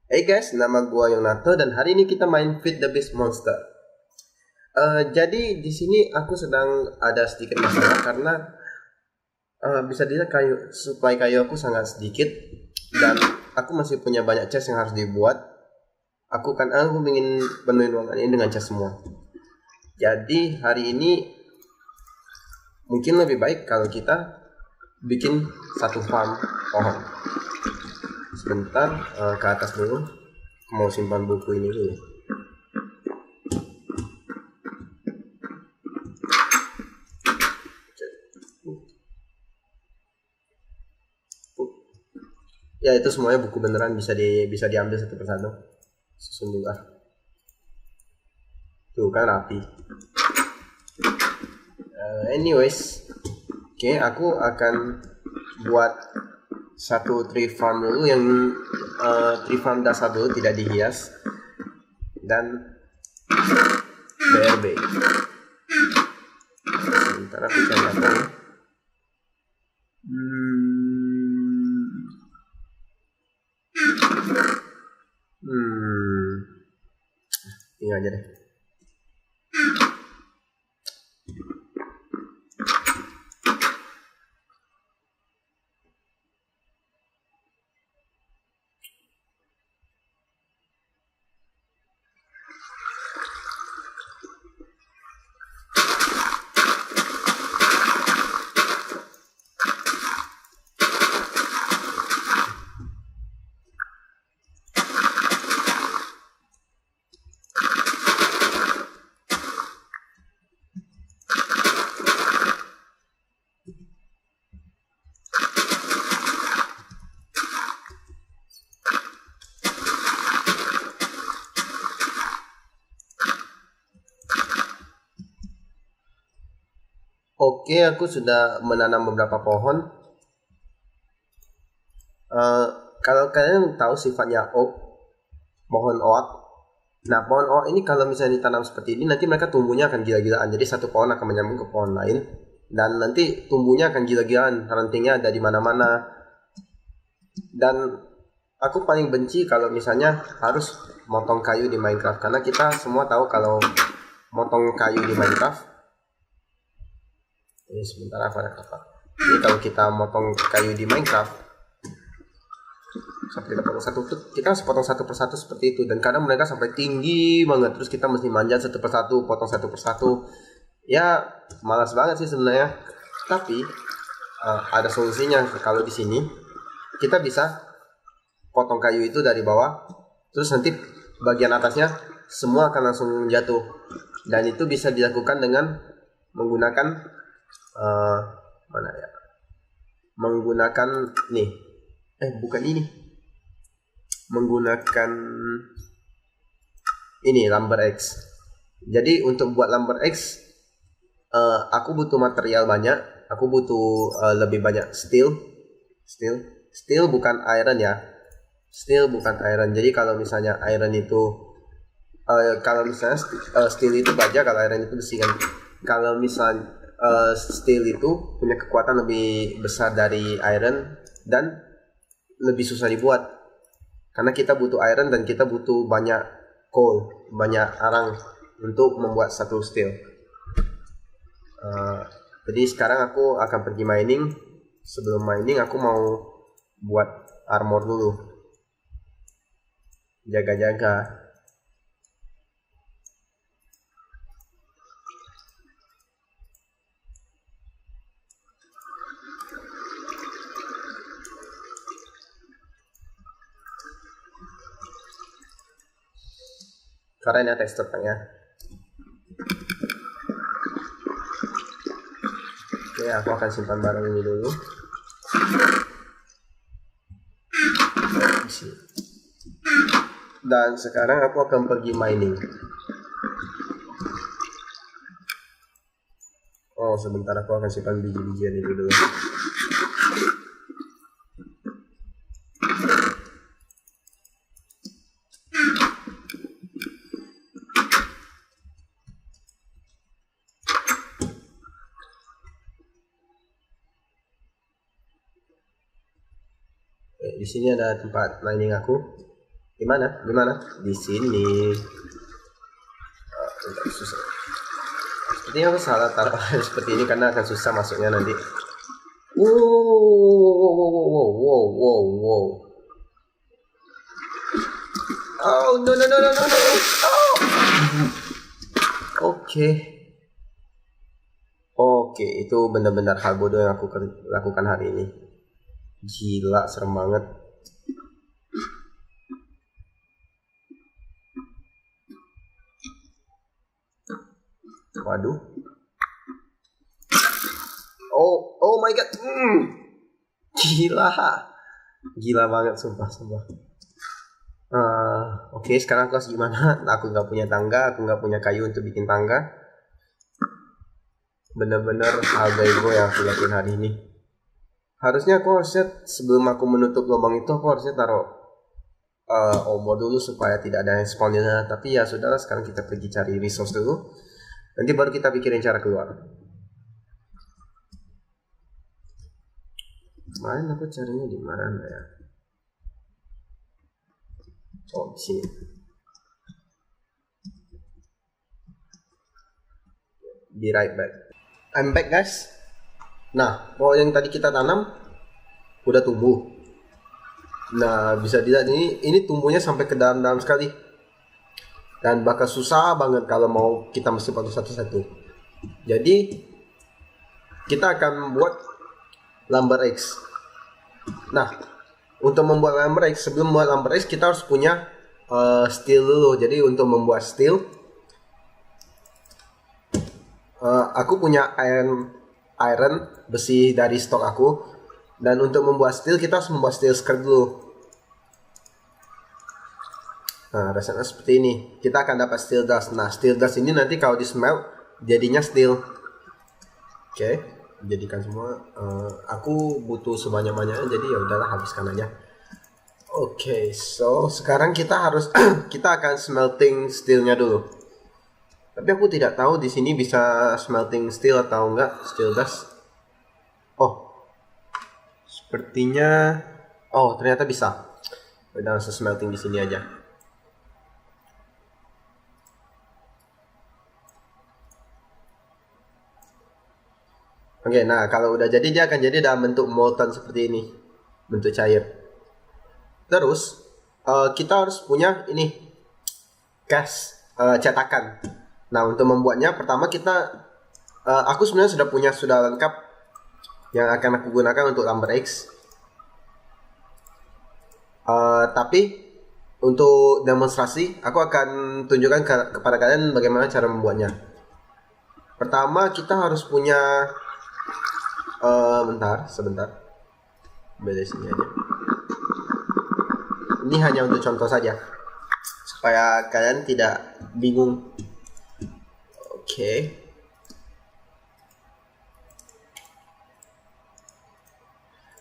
Hey guys, nama gua Yonato dan hari ini kita main Feed the Beast Monster. Jadi di sini aku sedang ada sedikit masalah karena bisa dilihat supply kayu aku sangat sedikit dan aku masih punya banyak chest yang harus dibuat. Aku ingin penuhin ruangan ini dengan chest semua. Jadi hari ini mungkin lebih baik kalau kita bikin satu farm pohon. Sebentar, ke atas dulu. Mau simpan buku ini dulu. Ya itu semuanya buku beneran bisa diambil satu persatu. Sesungguhnya. Tuh kan rapi. Anyways, oke, aku akan buat satu tree farm dulu yang tree farm dasar dulu tidak dihias dan BRB. Sebentar aku cari apa ya. Ini aja deh. Oke, aku sudah menanam beberapa pohon. Kalau kalian tahu sifatnya pohon oak. Nah, pohon oak ini kalau misalnya ditanam seperti ini, nanti mereka tumbuhnya akan gila-gilaan. Jadi satu pohon akan menyambung ke pohon lain, dan nanti tumbuhnya akan gila-gilaan. Rantingnya ada di mana-mana. Dan aku paling benci kalau misalnya harus motong kayu di Minecraft, karena kita semua tahu kalau motong kayu di Minecraft. Ini sebentar aku ada kapak. Jadi kalau kita motong kayu di Minecraft, sampai kita potong kita harus potong satu persatu seperti itu, dan kadang mereka sampai tinggi banget, terus kita mesti manjat satu persatu, potong satu persatu. Ya malas banget sih sebenarnya, tapi ada solusinya. Kalau di sini kita bisa potong kayu itu dari bawah, terus nanti bagian atasnya semua akan langsung jatuh, dan itu bisa dilakukan dengan menggunakan mana ya, menggunakan nih bukan ini, menggunakan ini lumber X. Jadi untuk buat lumber X, aku butuh material banyak. Aku butuh lebih banyak steel bukan iron ya. Steel bukan iron. Jadi kalau misalnya iron itu kalau misalnya steel itu baja, kalau iron itu besi kan. Kalau misalnya steel itu punya kekuatan lebih besar dari iron dan lebih susah dibuat, karena kita butuh iron dan kita butuh banyak coal, banyak arang untuk membuat satu steel. Jadi sekarang aku akan pergi mining. Sebelum mining aku mau buat armor dulu, jaga-jaga. Keren ya teksturnya. Oke, aku akan simpan barang ini dulu. Dan sekarang aku akan pergi mining. Oh, sebentar aku akan simpan biji-bijian itu dulu. Di sini ada tempat mining aku. Di mana? Di mana? Di sini. Susah. Sepertinya aku salah taruh seperti ini karena akan susah masuknya nanti. Wow. Oh no. Oh. Oke, itu benar-benar hal bodoh yang aku lakukan hari ini. Gila, serem banget. Waduh. Oh my god. Gila banget sumpah. Oke, sekarang aku harus gimana? Aku nggak punya tangga, aku nggak punya kayu untuk bikin tangga. Bener-bener hal bego yang aku lakuin hari ini. Harusnya sebelum aku menutup lubang itu aku harusnya taruh omo dulu supaya tidak ada yang spawnnya. Tapi ya sudahlah, sekarang kita pergi cari resource dulu. Nanti baru kita pikirin cara keluar. Kemarin aku carinya di mana ya? Oh, di sini. Be right back. I'm back, guys. Nah, pohon yang tadi kita tanam udah tumbuh. Nah, bisa dilihat ini tumbuhnya sampai ke dalam-dalam sekali. Dan bakal susah banget kalau mau kita mesti potong satu-satu. Jadi kita akan membuat lumber axe. Nah, untuk membuat lumber axe, sebelum membuat lumber axe kita harus punya steel dulu. Jadi untuk membuat steel, aku punya iron besi dari stok aku. Dan untuk membuat steel kita harus membuat steel skirt dulu. Nah, rasanya seperti ini. Kita akan dapat steel dust. Nah, steel dust ini nanti kalau di smelt jadinya steel. Oke, jadikan semua. Aku butuh sebanyak-banyaknya, jadi ya udahlah, habiskan aja. Oke, so sekarang kita akan smelting steelnya dulu. Tapi aku tidak tahu di sini bisa smelting steel atau enggak, steel dust. Oh, sepertinya. Oh, ternyata bisa. Udah langsung smelting di sini aja. Oke, nah kalau udah jadi dia akan jadi dalam bentuk molten seperti ini, bentuk cair. Terus kita harus punya ini gas cetakan. Nah, untuk membuatnya pertama aku sebenarnya sudah lengkap yang akan aku gunakan untuk lumber axe. Tapi untuk demonstrasi aku akan tunjukkan kepada kalian bagaimana cara membuatnya. Pertama kita harus punya sebentar. Beda sini aja. Ini hanya untuk contoh saja, supaya kalian tidak bingung. Oke.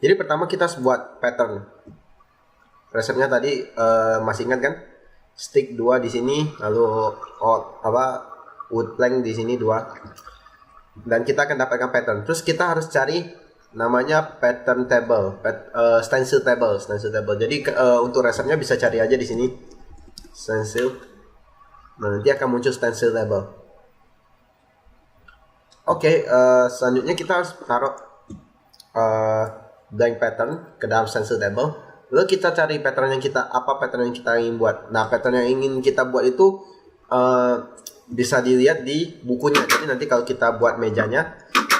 Jadi pertama kita harus buat pattern. Resepnya tadi masih ingat kan? Stick 2 di sini, lalu wood plank di sini 2. Dan kita akan dapatkan pattern. Terus kita harus cari namanya pattern table, stencil table. Jadi untuk resepnya bisa cari aja di sini stencil. Nah, nanti akan muncul stencil table. Oke, selanjutnya kita harus taruh blank pattern ke dalam stencil table. Lalu kita cari pattern yang kita ingin buat. Nah, pattern yang ingin kita buat itu bisa dilihat di bukunya. Jadi nanti kalau kita buat mejanya,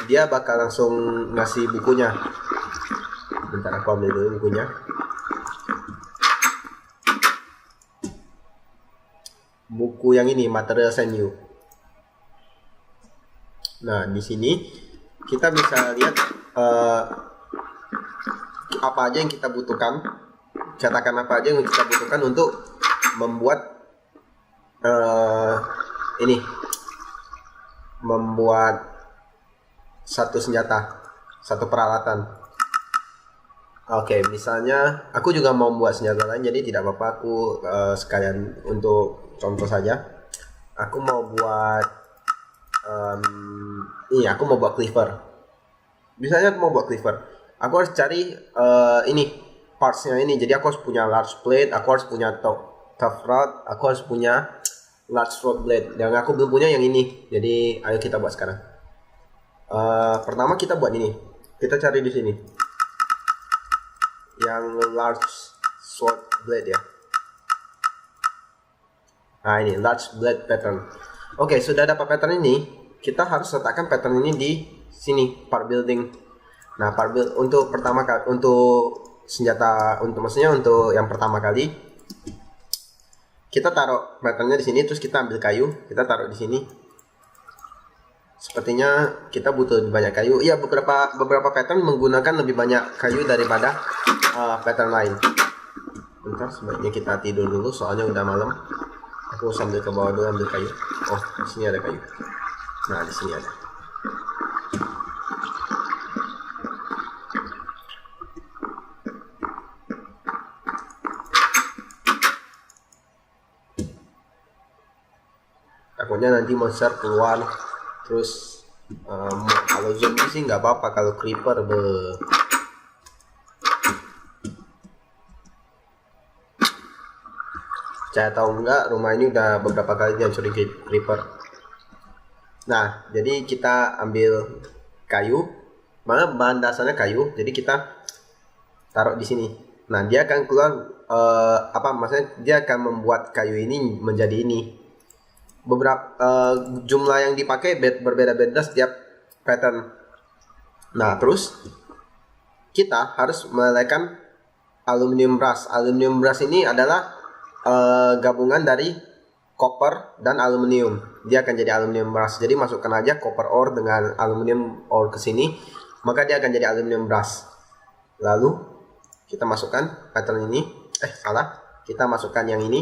dia bakal langsung ngasih bukunya. Bentar, aku ambil dulu bukunya. Buku yang ini, Materials and You. Nah, di sini kita bisa lihat apa aja yang kita butuhkan, cetakan apa aja yang kita butuhkan untuk membuat satu senjata, satu peralatan. Oke, misalnya aku juga mau membuat senjata lain, jadi tidak apa-apa, aku sekalian untuk contoh saja. Aku mau buat aku mau buat cleaver. Misalnya aku mau buat cleaver, aku harus cari partsnya ini. Jadi aku harus punya large blade, aku harus punya tough rod, aku harus punya large rod blade. Dan aku belum punya yang ini. Jadi ayo kita buat sekarang. Pertama kita buat ini. Kita cari di sini yang large sword blade ya. Nah ini large blade pattern. Oke, sudah dapat pattern ini, kita harus letakkan pattern ini di sini, part building. Nah, part build untuk pertama kali, untuk senjata, untuk maksudnya untuk yang pertama kali, kita taruh patternnya di sini, terus kita ambil kayu, kita taruh di sini. Sepertinya kita butuh lebih banyak kayu. Iya, beberapa pattern menggunakan lebih banyak kayu daripada pattern lain. Bentar, sebaiknya kita tidur dulu, soalnya udah malam. Aku sambil ke bawah dulu ambil kayu. Oh, di sini ada kayu. Nah, di sini ada. Takutnya nanti monster keluar. Terus kalau zombie sih nggak apa-apa, kalau creeper Saya tahu enggak, rumah ini udah beberapa kali dihancurin creeper. Nah, jadi kita ambil kayu, mana bahan dasarnya kayu, jadi kita taruh di sini. Nah, dia akan keluar maksudnya dia akan membuat kayu ini menjadi ini. Beberapa jumlah yang dipakai berbeda-beda setiap pattern. Nah, terus kita harus melelehkan aluminium brush. Aluminium brush ini adalah gabungan dari copper dan aluminium. Dia akan jadi aluminium brush. Jadi masukkan aja copper ore dengan aluminium ore ke sini, maka dia akan jadi aluminium brush. Lalu kita masukkan pattern ini. Kita masukkan yang ini.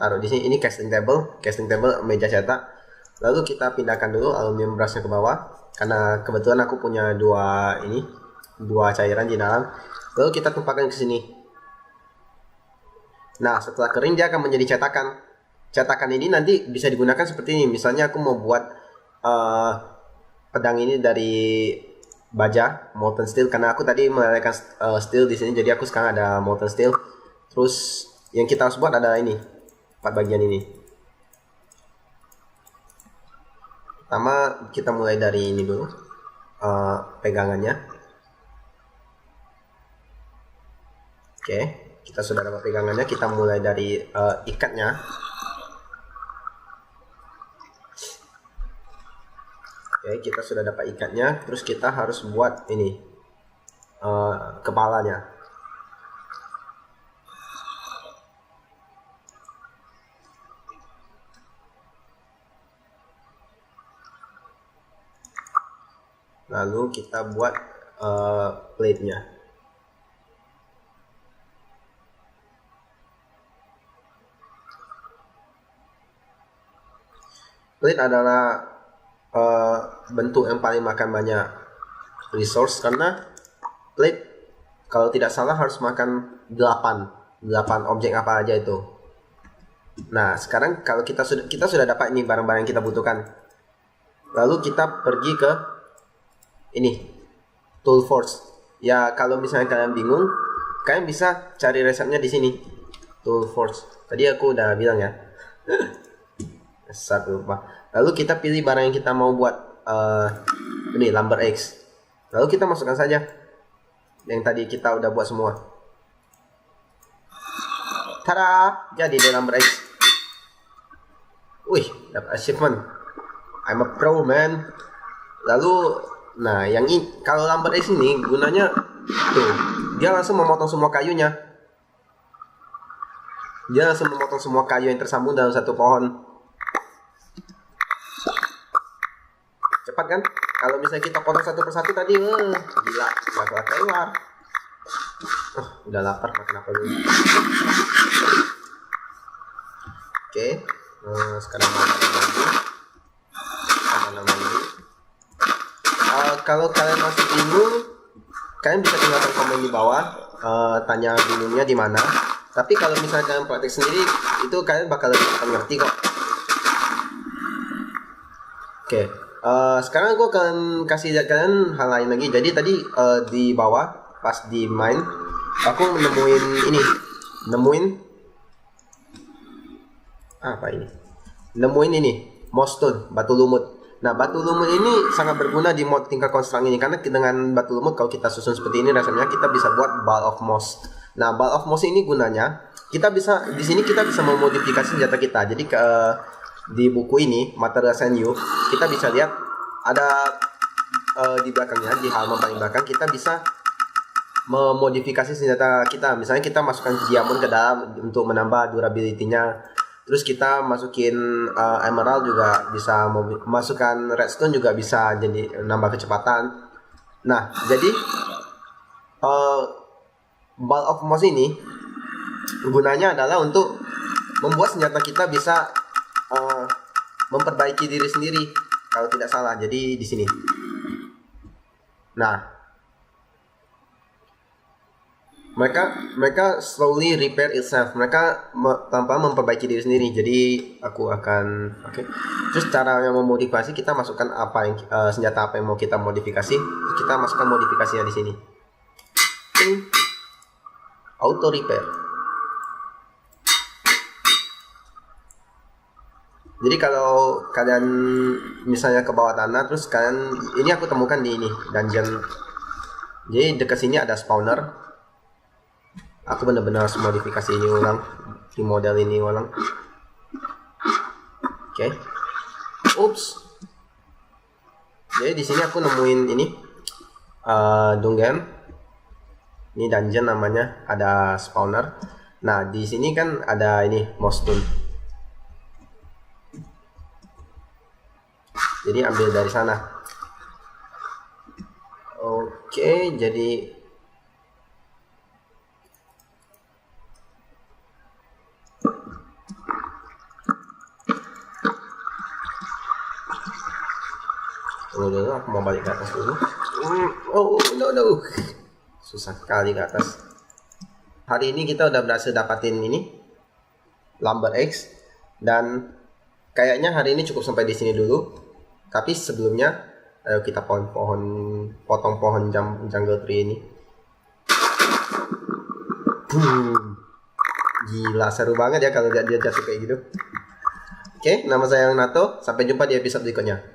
Taruh di sini. Ini casting table meja cetak. Lalu kita pindahkan dulu aluminium brushnya ke bawah, karena kebetulan aku punya dua cairan di dalam. Lalu kita tumpahkan ke sini. Nah, setelah kering dia akan menjadi cetakan. Cetakan ini nanti bisa digunakan seperti ini. Misalnya aku mau buat pedang ini dari baja molten steel, karena aku tadi melelehkan steel di sini, jadi aku sekarang ada molten steel. Terus yang kita harus buat ada ini, 4 bagian ini. Pertama kita mulai dari ini dulu, pegangannya. Oke. Kita sudah dapat pegangannya, kita mulai dari ikatnya. Oke, kita sudah dapat ikatnya, terus kita harus buat ini kepalanya. Lalu kita buat plate-nya. Plate adalah bentuk yang paling makan banyak resource, karena plate kalau tidak salah harus makan 8 objek apa aja itu. Nah, sekarang kalau kita sudah dapat ini barang-barang yang kita butuhkan. Lalu kita pergi ke ini, Tool Forge. Ya, kalau misalnya kalian bingung, kalian bisa cari resepnya di sini. Tool Forge. Tadi aku udah bilang ya. Satu lupa. Lalu kita pilih barang yang kita mau buat, ini lumber axe. Lalu kita masukkan saja yang tadi kita udah buat semua. Tada, jadi deh lumber axe. Wih, dapat achievement. I'm a pro, man. Lalu, nah yang ini, kalau lumber axe ini gunanya tuh, dia langsung memotong semua kayunya. Dia langsung memotong semua kayu yang tersambung dalam satu pohon. Cepat kan? Kalau misalnya kita potong satu persatu tadi, gila, nggak keluar. Udah lapar, makan apa dulu? Oke, sekarang makan lagi. Kalau kalian masih bingung, kalian bisa tinggalkan komen di bawah, tanya bingungnya di mana. Tapi kalau misalnya kalian praktek sendiri, itu kalian bakal lebih cepat ngerti kok. Oke. Sekarang aku akan kasih lihat kalian hal lain lagi. Jadi tadi di bawah pas di mine aku nemuin ini, nemuin apa ini? Nemuin ini, moss stone, batu lumut. Nah, batu lumut ini sangat berguna di mod tingkat construct ini karena dengan batu lumut kalau kita susun seperti ini rasanya kita bisa buat ball of moss. Nah, ball of moss ini gunanya kita bisa di sini kita bisa memodifikasi senjata kita. Jadi di buku ini Materials and You kita bisa lihat ada di belakangnya, di halaman paling belakang kita bisa memodifikasi senjata kita. Misalnya kita masukkan diamond ke dalam untuk menambah durability-nya. Terus kita masukin emerald juga bisa, masukkan redstone juga bisa jadi nambah kecepatan. Nah, jadi ball of moss ini gunanya adalah untuk membuat senjata kita bisa memperbaiki diri sendiri kalau tidak salah. Jadi di sini. Nah, mereka slowly repair itself. Mereka tanpa memperbaiki diri sendiri. Jadi aku akan Terus cara yang memotivasi kita masukkan apa yang senjata apa yang mau kita modifikasi. Terus kita masukkan modifikasinya di sini. Auto repair. Jadi kalau kalian misalnya ke bawah tanah terus kalian ini aku temukan di ini dungeon. Jadi dekat sini ada spawner. Aku benar-benar harus modifikasi ini ulang, di model ini ulang. Oke. Ups. Jadi di sini aku nemuin ini dungeon. Ini dungeon namanya, ada spawner. Nah, di sini kan ada ini moss stone. Jadi ambil dari sana. Oke, jadi dulu aku mau balik ke atas dulu. Oh no, susah sekali ke atas. Hari ini kita udah berhasil dapatin ini lumber X dan kayaknya hari ini cukup sampai di sini dulu. Tapi sebelumnya ayo kita potong pohon jungle tree ini. Gila, seru banget ya kalau dia jatuh kayak gitu. Oke, nama saya Nato. Sampai jumpa di episode berikutnya.